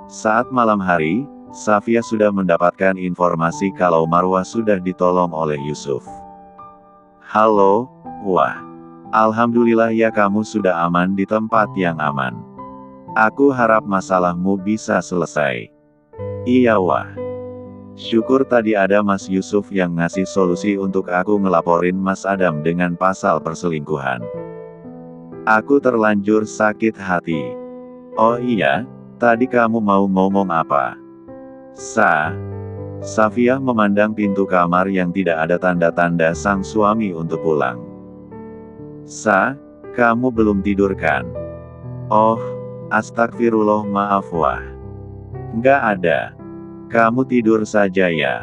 Saat malam hari, Safia sudah mendapatkan informasi kalau Marwah sudah ditolong oleh Yusuf. Halo, wah. Alhamdulillah ya, kamu sudah aman di tempat yang aman. Aku harap masalahmu bisa selesai. Iya wah. Syukur tadi ada Mas Yusuf yang ngasih solusi untuk aku ngelaporin Mas Adam dengan pasal perselingkuhan. Aku terlanjur sakit hati. Oh iya, tadi kamu mau ngomong apa? Safia memandang pintu kamar yang tidak ada tanda-tanda sang suami untuk pulang. Kamu belum tidur kan? Oh, astagfirullah, maaf wah. Nggak ada. Kamu tidur saja ya.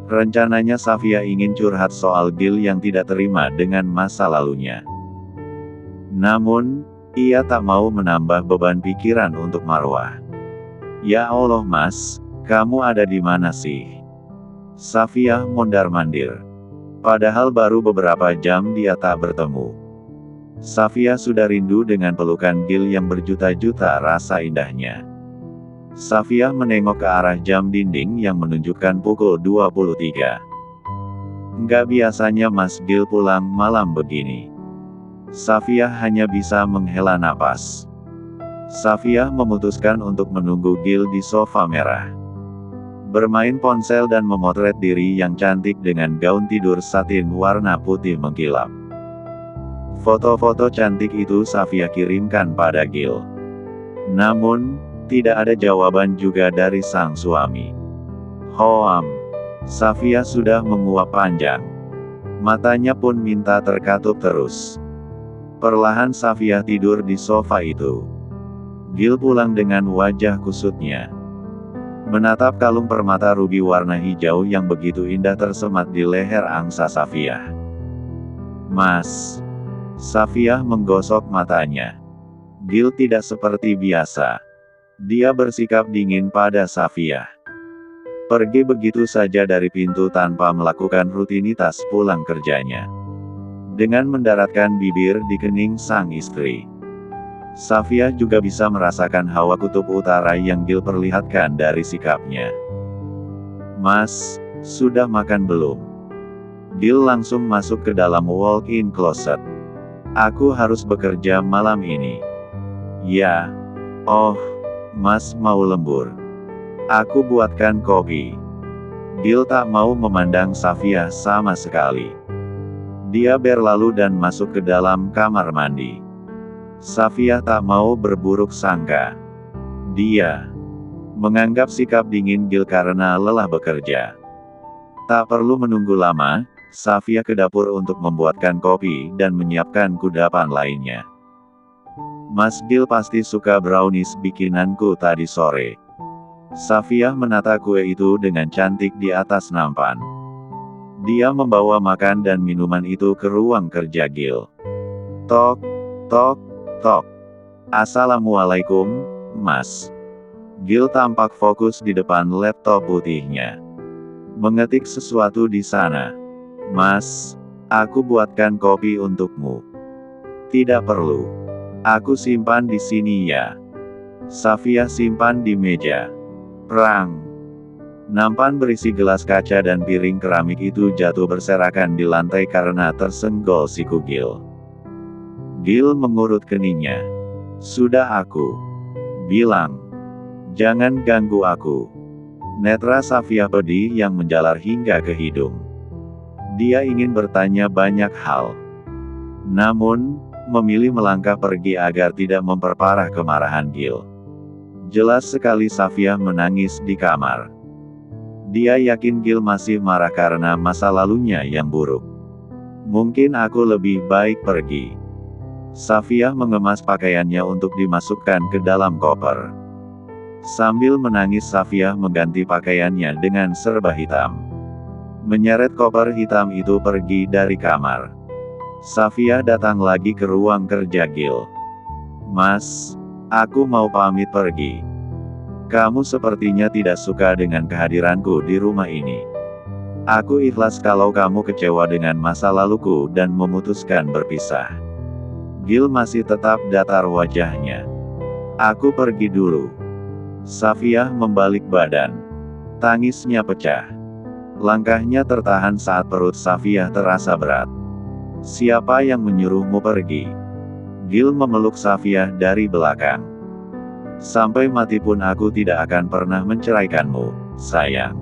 Rencananya Safia ingin curhat soal Gil yang tidak terima dengan masa lalunya. Namun, ia tak mau menambah beban pikiran untuk Marwah. Ya Allah Mas, kamu ada di mana sih? Safia mondar-mandir. Padahal baru beberapa jam dia tak bertemu. Safia sudah rindu dengan pelukan Gil yang berjuta-juta rasa indahnya. Safia menengok ke arah jam dinding yang menunjukkan pukul 23. Nggak biasanya Mas Gil pulang malam begini. Safia hanya bisa menghela napas. Safia memutuskan untuk menunggu Gil di sofa merah. Bermain ponsel dan memotret diri yang cantik dengan gaun tidur satin warna putih mengkilap. Foto-foto cantik itu Safia kirimkan pada Gil. Namun, tidak ada jawaban juga dari sang suami. Hoam. Safia sudah menguap panjang. Matanya pun minta terkatup terus. Perlahan Safia tidur di sofa itu. Gil pulang dengan wajah kusutnya. Menatap kalung permata rubi warna hijau yang begitu indah tersemat di leher angsa Safia. Mas. Safia menggosok matanya. Gil tidak seperti biasa. Dia bersikap dingin pada Safia. Pergi begitu saja dari pintu tanpa melakukan rutinitas pulang kerjanya. Dengan mendaratkan bibir di kening sang istri. Safia juga bisa merasakan hawa kutub utara yang Gil perlihatkan dari sikapnya. Mas, sudah makan belum? Gil langsung masuk ke dalam walk-in closet. Aku harus bekerja malam ini. Ya. Oh, Mas mau lembur. Aku buatkan kopi. Gil tak mau memandang Safia sama sekali. Dia berlalu dan masuk ke dalam kamar mandi. Safia tak mau berburuk sangka. Dia menganggap sikap dingin Gil karena lelah bekerja. Tak perlu menunggu lama, Safia ke dapur untuk membuatkan kopi dan menyiapkan kudapan lainnya. Mas Gil pasti suka brownies bikinanku tadi sore. Safia menata kue itu dengan cantik di atas nampan. Dia membawa makan dan minuman itu ke ruang kerja Gil. Tok, tok, tok. Assalamualaikum, Mas. Gil tampak fokus di depan laptop putihnya. Mengetik sesuatu di sana. Mas, aku buatkan kopi untukmu. Tidak perlu. Aku simpan di sini ya. Safia simpan di meja. Prang. Nampan berisi gelas kaca dan piring keramik itu jatuh berserakan di lantai karena tersenggol siku Gil. Gil mengurut keningnya. Sudah aku bilang. Jangan ganggu aku. Netra Safia pedih yang menjalar hingga ke hidung. Dia ingin bertanya banyak hal. Namun, memilih melangkah pergi agar tidak memperparah kemarahan Gil. Jelas sekali Safia menangis di kamar. Dia yakin Gil masih marah karena masa lalunya yang buruk. Mungkin aku lebih baik pergi. Safia mengemas pakaiannya untuk dimasukkan ke dalam koper. Sambil menangis Safia mengganti pakaiannya dengan serba hitam. Menyeret koper hitam itu pergi dari kamar. Safia datang lagi ke ruang kerja Gil. Mas, aku mau pamit pergi. Kamu sepertinya tidak suka dengan kehadiranku di rumah ini. Aku ikhlas kalau kamu kecewa dengan masa laluku dan memutuskan berpisah. Gil masih tetap datar wajahnya. Aku pergi dulu. Safiyah membalik badan. Tangisnya pecah. Langkahnya tertahan saat perut Safiyah terasa berat. Siapa yang menyuruhmu pergi? Gil memeluk Safiyah dari belakang. Sampai mati pun aku tidak akan pernah menceraikanmu, sayang.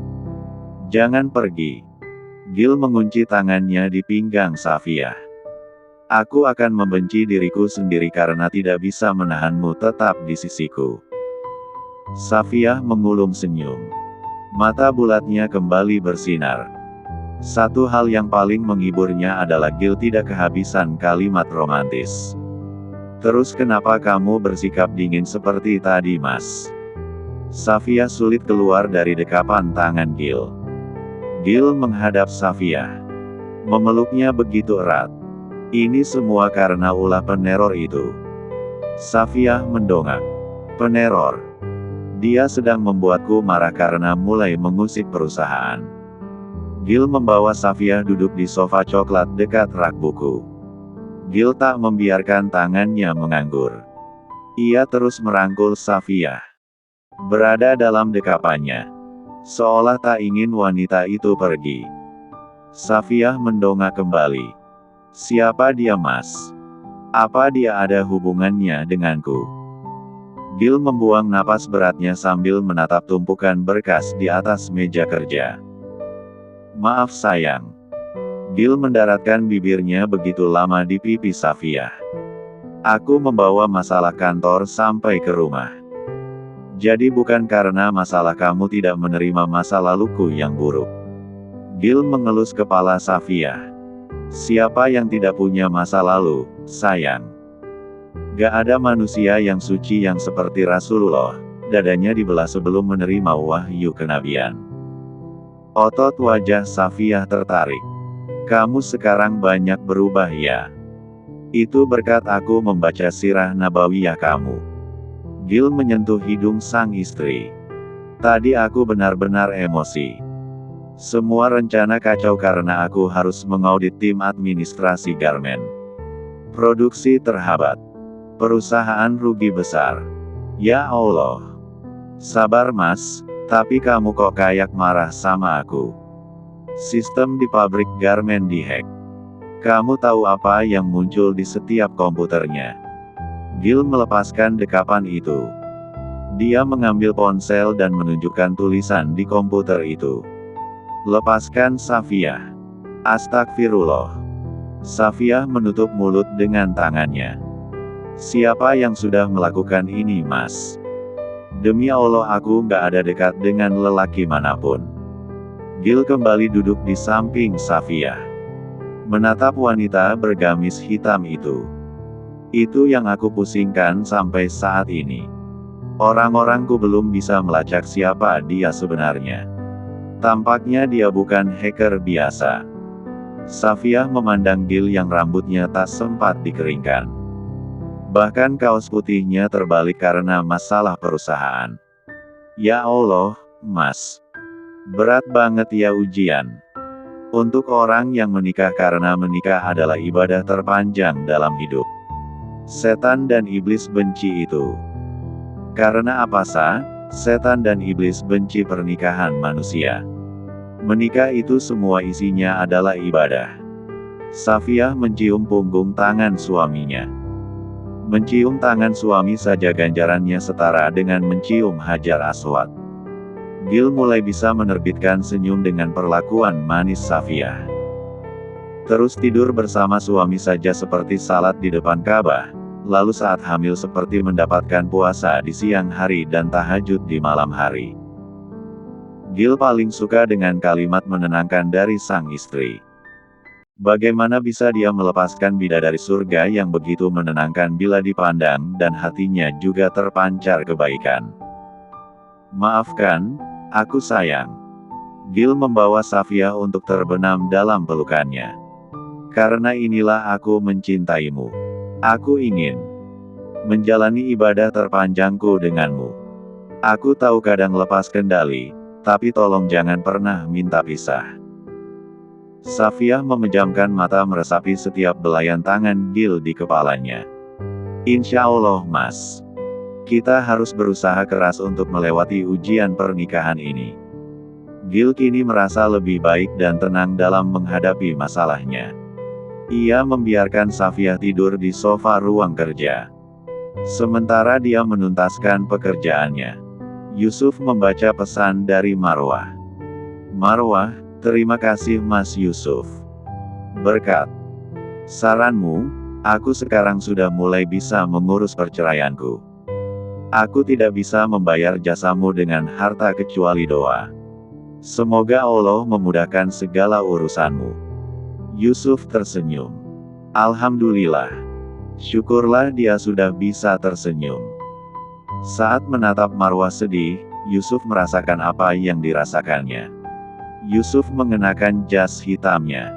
Jangan pergi. Gil mengunci tangannya di pinggang Safiyah. Aku akan membenci diriku sendiri karena tidak bisa menahanmu tetap di sisiku. Safiyah mengulum senyum. Mata bulatnya kembali bersinar. Satu hal yang paling menghiburnya adalah Gil tidak kehabisan kalimat romantis. Terus kenapa kamu bersikap dingin seperti tadi, Mas? Safiyah sulit keluar dari dekapan tangan Gil. Gil menghadap Safiyah. Memeluknya begitu erat. Ini semua karena ulah peneror itu. Safiyah mendongak. Peneror. Dia sedang membuatku marah karena mulai mengusik perusahaan. Gil membawa Safiyah duduk di sofa coklat dekat rak buku. Gil tak membiarkan tangannya menganggur. Ia terus merangkul Safiyah. Berada dalam dekapannya. Seolah tak ingin wanita itu pergi. Safiyah mendongak kembali. Siapa dia, Mas? Apa dia ada hubungannya denganku? Gil membuang napas beratnya sambil menatap tumpukan berkas di atas meja kerja. Maaf sayang. Gil mendaratkan bibirnya begitu lama di pipi Safiyah. Aku membawa masalah kantor sampai ke rumah. Jadi bukan karena masalah kamu tidak menerima masa laluku yang buruk. Gil mengelus kepala Safiyah. Siapa yang tidak punya masa lalu, sayang? Gak ada manusia yang suci yang seperti Rasulullah, dadanya dibelah sebelum menerima wahyu kenabian. Otot wajah Safiyah tertarik. Kamu sekarang banyak berubah ya. Itu berkat aku membaca sirah nabawiyah kamu. Gil menyentuh hidung sang istri. Tadi aku benar-benar emosi. Semua rencana kacau karena aku harus mengaudit tim administrasi garmen. Produksi terhambat. Perusahaan rugi besar. Ya Allah. Sabar Mas, tapi kamu kok kayak marah sama aku. Sistem di pabrik garmen dihack. Kamu tahu apa yang muncul di setiap komputernya? Gil melepaskan dekapan itu. Dia mengambil ponsel dan menunjukkan tulisan di komputer itu. Lepaskan Safiyah. Astagfirullah. Safiyah menutup mulut dengan tangannya. Siapa yang sudah melakukan ini, Mas? Demi Allah aku nggak ada dekat dengan lelaki manapun. Gil kembali duduk di samping Safiyah. Menatap wanita bergamis hitam itu. Itu yang aku pusingkan sampai saat ini. Orang-orangku belum bisa melacak siapa dia sebenarnya. Tampaknya dia bukan hacker biasa. Safiyah memandang Gil yang rambutnya tak sempat dikeringkan. Bahkan kaos putihnya terbalik karena masalah perusahaan. Ya Allah, Mas. Berat banget ya ujian. Untuk orang yang menikah karena menikah adalah ibadah terpanjang dalam hidup. Setan dan iblis benci itu. Karena apa sah? Setan dan iblis benci pernikahan manusia. Menikah itu semua isinya adalah ibadah. Safiyah mencium punggung tangan suaminya. Mencium tangan suami saja ganjarannya setara dengan mencium Hajar Aswad. Gil mulai bisa menerbitkan senyum dengan perlakuan manis Safiyah. Terus tidur bersama suami saja seperti salat di depan Ka'bah, lalu saat hamil seperti mendapatkan puasa di siang hari dan tahajud di malam hari. Gil paling suka dengan kalimat menenangkan dari sang istri. Bagaimana bisa dia melepaskan bidadari surga yang begitu menenangkan bila dipandang dan hatinya juga terpancar kebaikan. Maafkan, aku sayang. Gil membawa Safiyah untuk terbenam dalam pelukannya. Karena inilah aku mencintaimu. Aku ingin menjalani ibadah terpanjangku denganmu. Aku tahu kadang lepas kendali, tapi tolong jangan pernah minta pisah. Safiyah memejamkan mata meresapi setiap belayan tangan Gil di kepalanya. Insya Allah Mas. Kita harus berusaha keras untuk melewati ujian pernikahan ini. Gil kini merasa lebih baik dan tenang dalam menghadapi masalahnya. Ia membiarkan Safia tidur di sofa ruang kerja. Sementara dia menuntaskan pekerjaannya, Yusuf membaca pesan dari Marwah. Marwah, terima kasih Mas Yusuf. Berkat saranmu, aku sekarang sudah mulai bisa mengurus perceraianku. Aku tidak bisa membayar jasamu dengan harta kecuali doa. Semoga Allah memudahkan segala urusanmu. Yusuf tersenyum. Alhamdulillah. Syukurlah dia sudah bisa tersenyum. Saat menatap Marwah sedih, Yusuf merasakan apa yang dirasakannya. Yusuf mengenakan jas hitamnya,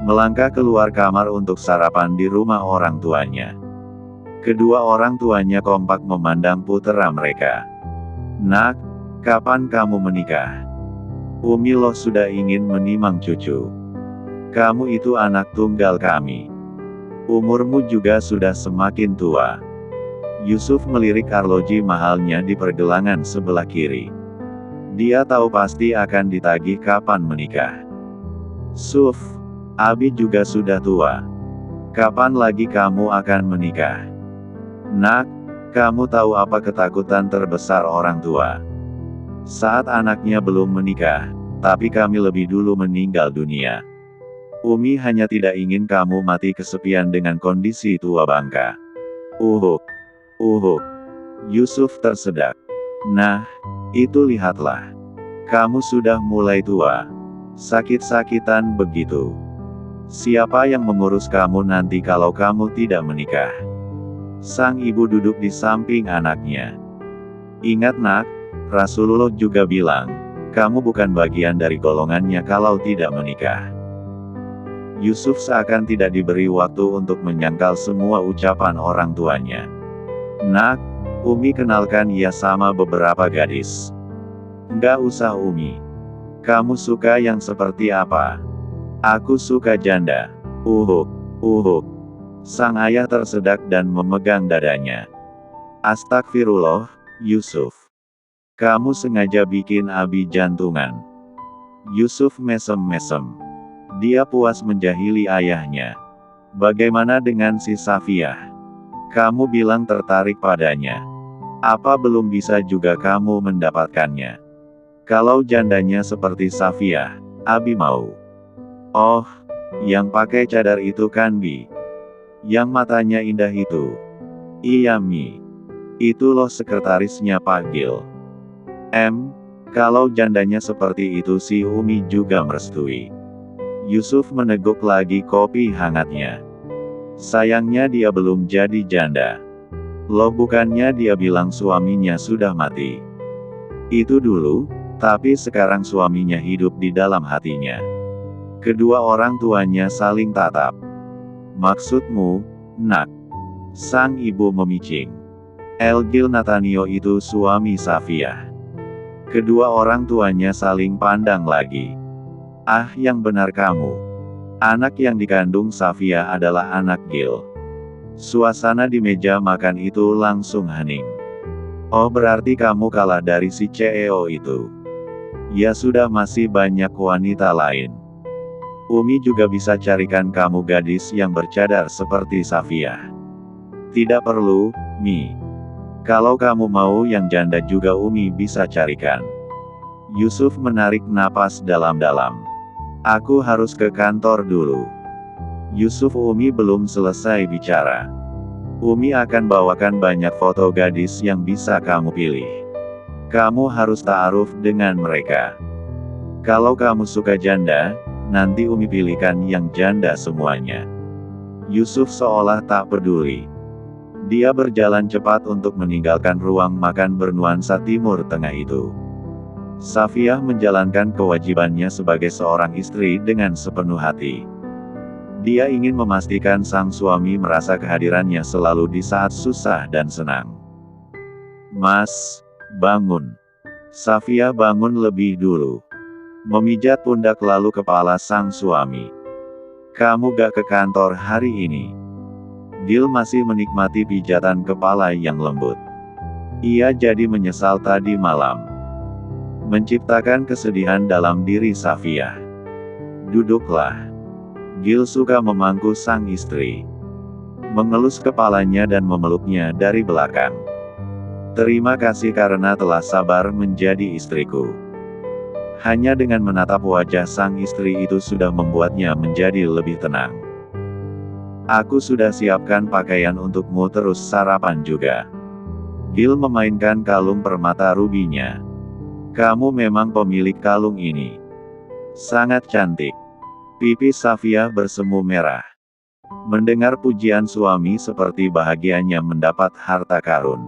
melangkah keluar kamar untuk sarapan di rumah orang tuanya. Kedua orang tuanya kompak memandang putra mereka. Nak, kapan kamu menikah? Umi loh sudah ingin menimang cucu. Kamu itu anak tunggal kami. Umurmu juga sudah semakin tua. Yusuf melirik arloji mahalnya di pergelangan sebelah kiri. Dia tahu pasti akan ditagih kapan menikah. Suf, Abi juga sudah tua. Kapan lagi kamu akan menikah? Nak, kamu tahu apa ketakutan terbesar orang tua? Saat anaknya belum menikah, tapi kami lebih dulu meninggal dunia. Umi hanya tidak ingin kamu mati kesepian dengan kondisi tua bangka. Uhuk. Uhuk. Yusuf tersedak. Nah, itu lihatlah. Kamu sudah mulai tua. Sakit-sakitan begitu. Siapa yang mengurus kamu nanti kalau kamu tidak menikah? Sang ibu duduk di samping anaknya. Ingat nak, Rasulullah juga bilang, kamu bukan bagian dari golongannya kalau tidak menikah. Yusuf seakan tidak diberi waktu untuk menyangkal semua ucapan orang tuanya. Nak, Umi kenalkan ia sama beberapa gadis. Nggak usah Umi. Kamu suka yang seperti apa? Aku suka janda. Uhuk, uhuk. Sang ayah tersedak dan memegang dadanya. Astagfirullah, Yusuf. Kamu sengaja bikin Abi jantungan. Yusuf mesem-mesem. Dia puas menjahili ayahnya. Bagaimana dengan si Safia? Kamu bilang tertarik padanya. Apa belum bisa juga kamu mendapatkannya? Kalau jandanya seperti Safia, Abi mau. Oh, yang pakai cadar itu kan Bi? Yang matanya indah itu? Iya Mi. Itu loh sekretarisnya Pak Gil. Kalau jandanya seperti itu si Umi juga merestui. Yusuf meneguk lagi kopi hangatnya. Sayangnya dia belum jadi janda. Loh bukannya dia bilang suaminya sudah mati. Itu dulu, tapi sekarang suaminya hidup di dalam hatinya. Kedua orang tuanya saling tatap. Maksudmu, nak? Sang ibu memicing. Elgil Natanio itu suami Safia. Kedua orang tuanya saling pandang lagi. Ah yang benar kamu. Anak yang dikandung Safia adalah anak Gil. Suasana di meja makan itu langsung hening. Oh berarti kamu kalah dari si CEO itu. Ya sudah masih banyak wanita lain. Umi juga bisa carikan kamu gadis yang bercadar seperti Safia. Tidak perlu, Mi. Kalau kamu mau yang janda juga Umi bisa carikan. Yusuf menarik napas dalam-dalam. Aku harus ke kantor dulu. Yusuf Umi belum selesai bicara. Umi akan bawakan banyak foto gadis yang bisa kamu pilih. Kamu harus ta'aruf dengan mereka. Kalau kamu suka janda, nanti Umi pilihkan yang janda semuanya. Yusuf seolah tak peduli. Dia berjalan cepat untuk meninggalkan ruang makan bernuansa Timur Tengah itu. Safia menjalankan kewajibannya sebagai seorang istri dengan sepenuh hati. Dia ingin memastikan sang suami merasa kehadirannya selalu di saat susah dan senang. Mas, bangun. Safia bangun lebih dulu. Memijat pundak lalu kepala sang suami. Kamu gak ke kantor hari ini? Gil masih menikmati pijatan kepala yang lembut. Ia jadi menyesal tadi malam. Menciptakan kesedihan dalam diri Safia. Duduklah. Gil suka memangku sang istri. Mengelus kepalanya dan memeluknya dari belakang. Terima kasih karena telah sabar menjadi istriku. Hanya dengan menatap wajah sang istri itu sudah membuatnya menjadi lebih tenang. Aku sudah siapkan pakaian untukmu terus sarapan juga. Gil memainkan kalung permata rubinya. Kamu memang pemilik kalung ini. Sangat cantik. Pipi Safia bersemu merah. Mendengar pujian suami seperti bahagianya mendapat harta karun.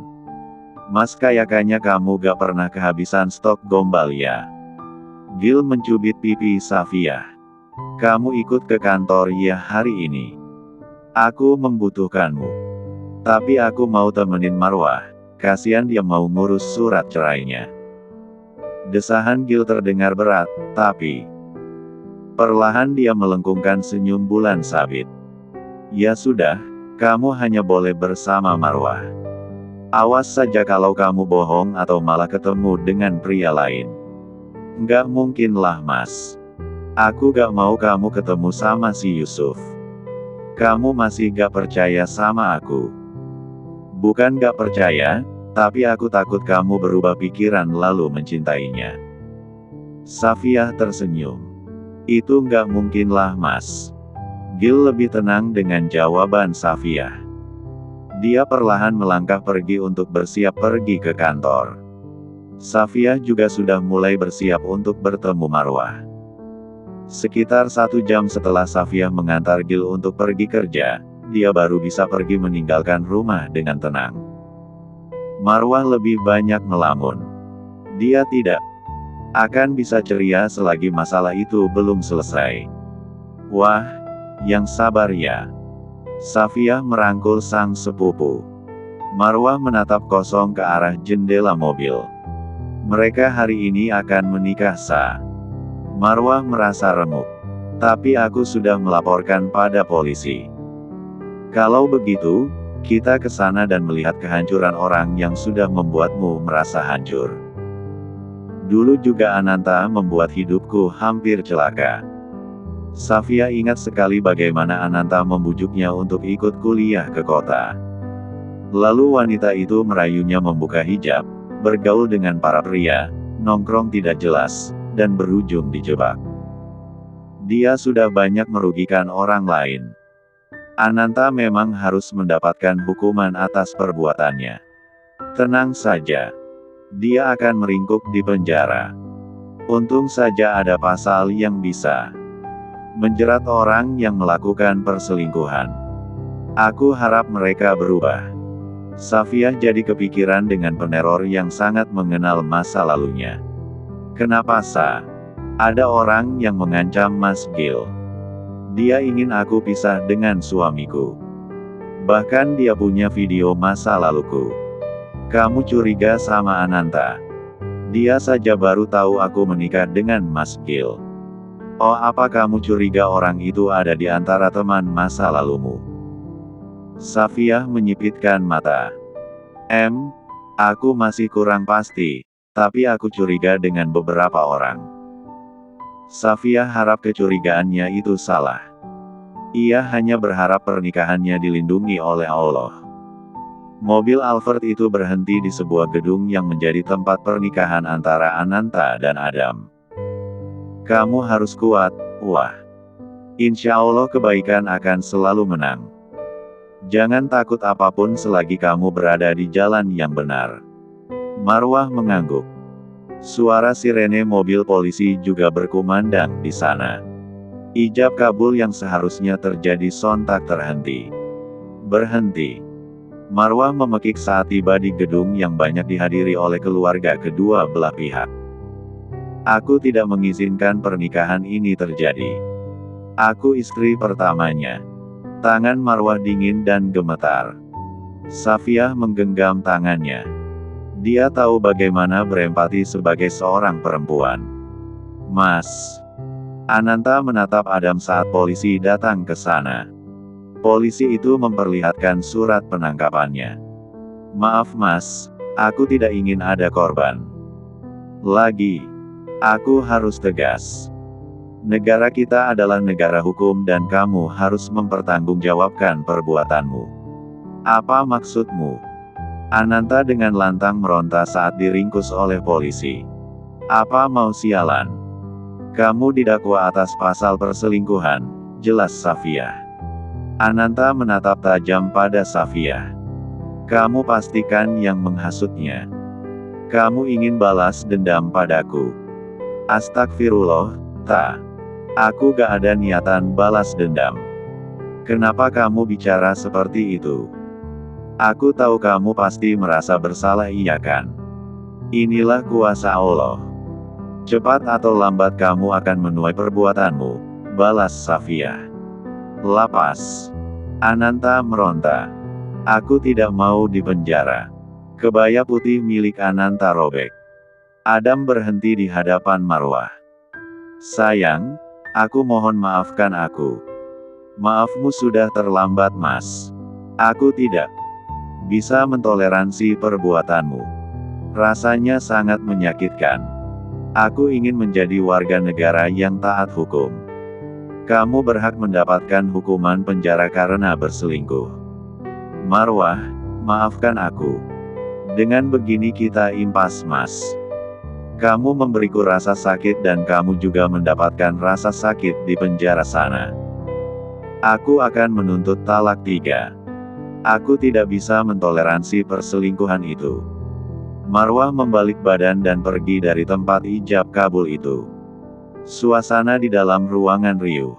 Mas kayaknya kamu gak pernah kehabisan stok gombal ya. Gil mencubit pipi Safia. Kamu ikut ke kantor ya hari ini. Aku membutuhkanmu. Tapi aku mau temenin Marwah. Kasian dia mau ngurus surat cerainya. Desahan Gil terdengar berat, tapi perlahan dia melengkungkan senyum bulan sabit. Ya sudah, kamu hanya boleh bersama Marwah. Awas saja kalau kamu bohong atau malah ketemu dengan pria lain. Nggak mungkin lah mas. Aku gak mau kamu ketemu sama si Yusuf. Kamu masih gak percaya sama aku. Bukan gak percaya, tapi aku takut kamu berubah pikiran lalu mencintainya. Safia tersenyum. Itu nggak mungkin lah mas. Gil lebih tenang dengan jawaban Safia. Dia perlahan melangkah pergi untuk bersiap pergi ke kantor. Safia juga sudah mulai bersiap untuk bertemu Marwah. Sekitar 1 jam setelah Safia mengantar Gil untuk pergi kerja, dia baru bisa pergi meninggalkan rumah dengan tenang. Marwah lebih banyak melamun. Dia tidak akan bisa ceria selagi masalah itu belum selesai. Wah, yang sabar ya. Safia merangkul sang sepupu. Marwah menatap kosong ke arah jendela mobil. Mereka hari ini akan menikah sah. Marwah merasa remuk. Tapi aku sudah melaporkan pada polisi. Kalau begitu, kita ke sana dan melihat kehancuran orang yang sudah membuatmu merasa hancur. Dulu juga Ananta membuat hidupku hampir celaka. Safia ingat sekali bagaimana Ananta membujuknya untuk ikut kuliah ke kota. Lalu wanita itu merayunya membuka hijab, bergaul dengan para pria, nongkrong tidak jelas, dan berujung dijebak. Dia sudah banyak merugikan orang lain. Ananta memang harus mendapatkan hukuman atas perbuatannya. Tenang saja. Dia akan meringkuk di penjara. Untung saja ada pasal yang bisa menjerat orang yang melakukan perselingkuhan. Aku harap mereka berubah. Safia jadi kepikiran dengan peneror yang sangat mengenal masa lalunya. Kenapa sah? Ada orang yang mengancam Mas Gil. Dia ingin aku pisah dengan suamiku. Bahkan dia punya video masa laluku. Kamu curiga sama Ananta. Dia saja baru tahu aku menikah dengan Mas Gil. Oh, apa kamu curiga orang itu ada di antara teman masa lalumu? Safia menyipitkan mata. Aku masih kurang pasti, tapi aku curiga dengan beberapa orang. Safia harap kecurigaannya itu salah. Ia hanya berharap pernikahannya dilindungi oleh Allah. Mobil Alphard itu berhenti di sebuah gedung yang menjadi tempat pernikahan antara Ananta dan Adam. Kamu harus kuat, wah. Insya Allah kebaikan akan selalu menang. Jangan takut apapun selagi kamu berada di jalan yang benar. Marwah mengangguk. Suara sirene mobil polisi juga berkumandang di sana. Ijab kabul yang seharusnya terjadi sontak terhenti. Berhenti. Marwah memekik saat tiba di gedung yang banyak dihadiri oleh keluarga kedua belah pihak. Aku tidak mengizinkan pernikahan ini terjadi. Aku istri pertamanya. Tangan Marwah dingin dan gemetar. Safia menggenggam tangannya. Dia tahu bagaimana berempati sebagai seorang perempuan. Mas. Ananta menatap Adam saat polisi datang ke sana. Polisi itu memperlihatkan surat penangkapannya. Maaf mas, Aku tidak ingin ada korban. Lagi, aku harus tegas. Negara kita adalah negara hukum dan kamu harus mempertanggungjawabkan perbuatanmu. Apa maksudmu? Ananta dengan lantang meronta saat diringkus oleh polisi. Apa mau sialan? Kamu didakwa atas pasal perselingkuhan, jelas Safia. Ananta menatap tajam pada Safia. Kamu pastikan yang menghasutnya. Kamu ingin balas dendam padaku. Astagfirullah, tak. Aku gak ada niatan balas dendam. Kenapa kamu bicara seperti itu? Aku tahu kamu pasti merasa bersalah, iya kan? Inilah kuasa Allah. Cepat atau lambat kamu akan menuai perbuatanmu, balas Safia. Lapas. Ananta meronta. Aku tidak mau dipenjara. Kebaya putih milik Ananta robek. Adam berhenti di hadapan Marwah. Sayang, aku mohon maafkan aku. Maafmu sudah terlambat, Mas. Aku tidak bisa mentoleransi perbuatanmu. Rasanya sangat menyakitkan. Aku ingin menjadi warga negara yang taat hukum. Kamu berhak mendapatkan hukuman penjara karena berselingkuh. Marwah, maafkan aku. Dengan begini kita impas, Mas. Kamu memberiku rasa sakit dan kamu juga mendapatkan rasa sakit di penjara sana. Aku akan menuntut talak 3. Aku tidak bisa mentoleransi perselingkuhan itu. Marwah membalik badan dan pergi dari tempat ijab kabul itu. Suasana di dalam ruangan riuh.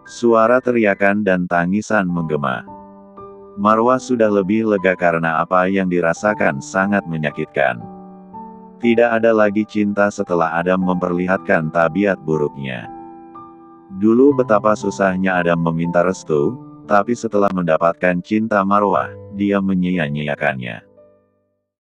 Suara teriakan dan tangisan menggema. Marwah sudah lebih lega karena apa yang dirasakan sangat menyakitkan. Tidak ada lagi cinta setelah Adam memperlihatkan tabiat buruknya. Dulu betapa susahnya Adam meminta restu, tapi setelah mendapatkan cinta Marwah, dia menyia-nyiakannya.